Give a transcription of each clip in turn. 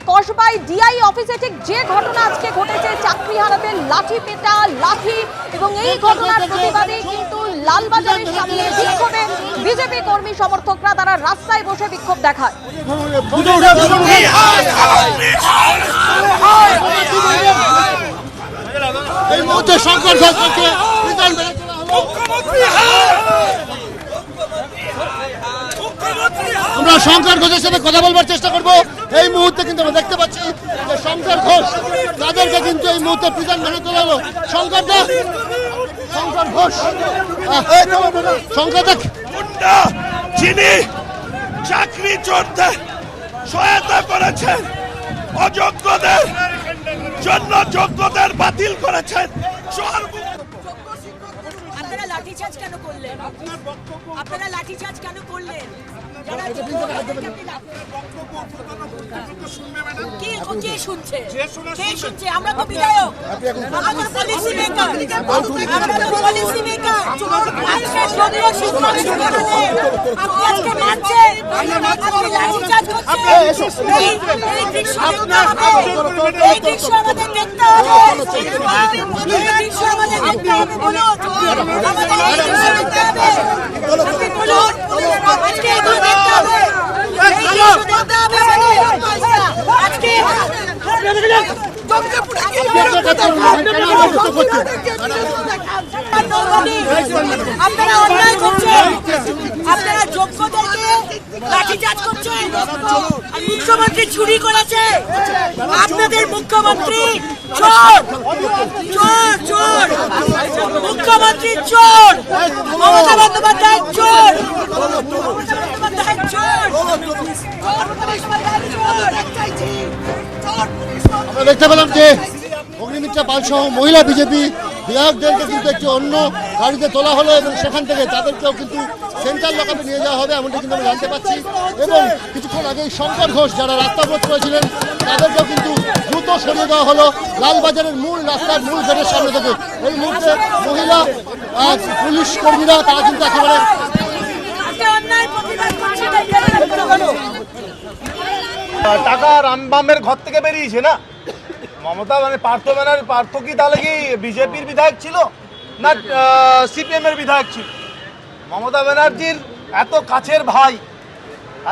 কসবাই DI অফিসে ঠিক যে ঘটনা আজকে ঘটেছে, চাকরি হারাদের লাঠি পেটা, লাঠি, এবং এই ঘটনার প্রতিবাদে কিন্তু লালবাজারের সামনে বিক্ষোভে বিজেপি কর্মী সমর্থকরা তারা রাস্তায় বসে বিক্ষোভ দেখায়। এই মুহূর্তে শঙ্কর ঘোষকে আমরা শঙ্কর ঘোষের সাথে কথা বলবার চেষ্টা করব। এই মুহূর্তে কিন্তু আমরা দেখতে পাচ্ছি যে শঙ্কর ঘোষ তাদেরকে কিন্তু এই মুহূর্তে প্রিজন ভ্যানে তোলা হলো। শঙ্কর ঘোষ শঙ্কর যিনি চাকরি চোরদের সহায়তা করেছেন, অযোগ্যদের জন্য যোগ্যদের বাতিল করেছেন। আপনারা লাঠিচার্জ কেন করলেন? আপনারা লাঠিচার্জ কেন করলেন? কে শুনছে? আমরা তো বিধায়ক, আমরা তো পলিসি মেকার, আমরা তো পলিসি মেকার। মানুষের জন্য শিক্ষা আপনি আজকে মানছেন, আপনি লাঠিচার্জ করছেন। এই দৃশ্য দেখতে হবে, এই দৃশ্য আমাদের দেখতে হবে, এই দৃশ্য আমাদের দেখতে হবে। বলুন, আমাদের এই দৃশ্য দেখতে হবে। আপনি বলুন, আজকে এগুলো দেখতে হবে, এই দৃশ্য দেখতে হবে আমাদের। আজকে আপনারা অন্যায় করছেন, আপনারা যোগ্যদেরকে লাঠিচার্জ করছেন। আর মুখ্যমন্ত্রী চুরি করেছে, আপনাদের মুখ্যমন্ত্রী চোর, চোর, চোর, মুখ্যমন্ত্রী চোর, মমতা বন্দ্যোপাধ্যায় চোর, আমরা দেখতে পেলাম যে অগ্নিমিত্রা পাল সহ মহিলা বিজেপি বিধায়কদেরকে কিন্তু একটি অন্য গাড়িতে তোলা হলো এবং সেখান থেকে তাদেরকেও কিন্তু সেন্ট্রাল লকআপে নিয়ে যাওয়া হবে এমনটা কিন্তু আমরা জানতে পারছি। এবং কিছুক্ষণ আগেই শঙ্কর ঘোষ যারা রাস্তা অবরোধ করেছিলেন তাদেরকেও কিন্তু দ্রুত সরিয়ে দেওয়া হলো লালবাজারের মূল রাস্তার মূল গেটের সামনে থেকে। এই মুহূর্তে মহিলা পুলিশ কর্মীরা তারা কিন্তু একেবারে টাকা রামবামের ঘর থেকে বেরিয়েছে না মমতা, মানে পার্থ কি তাহলে কি বিজেপির বিধায়ক ছিল না সিপিএম এর বিধায়ক ছিল? মমতা ব্যানার্জির এত কাছের ভাই,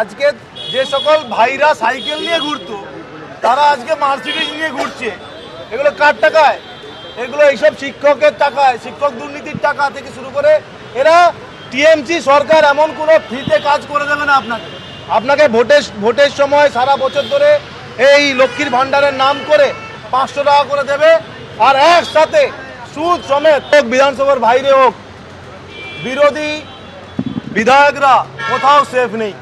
আজকে যে সকল ভাইরা সাইকেল নিয়ে ঘুরতো তারা আজকে মার্সিডিজ নিয়ে ঘুরছে। এগুলো কার টাকায়? এগুলো এইসব শিক্ষকের টাকায়, শিক্ষক দুর্নীতির টাকা থেকে শুরু করে এরা টিএমসি সরকার এমন কোনো ফ্রিতে কাজ করে দেবে না আপনাকে ভোটের সময় সারা বছর ধরে এই লক্ষ্মীর ভান্ডারের নাম করে 500 টাকা করে দেবে, আর একসাথে সুদ সমেত বিধানসভার বাইরে হোক বিরোধী বিধায়করা কোথাও সেফ নেই।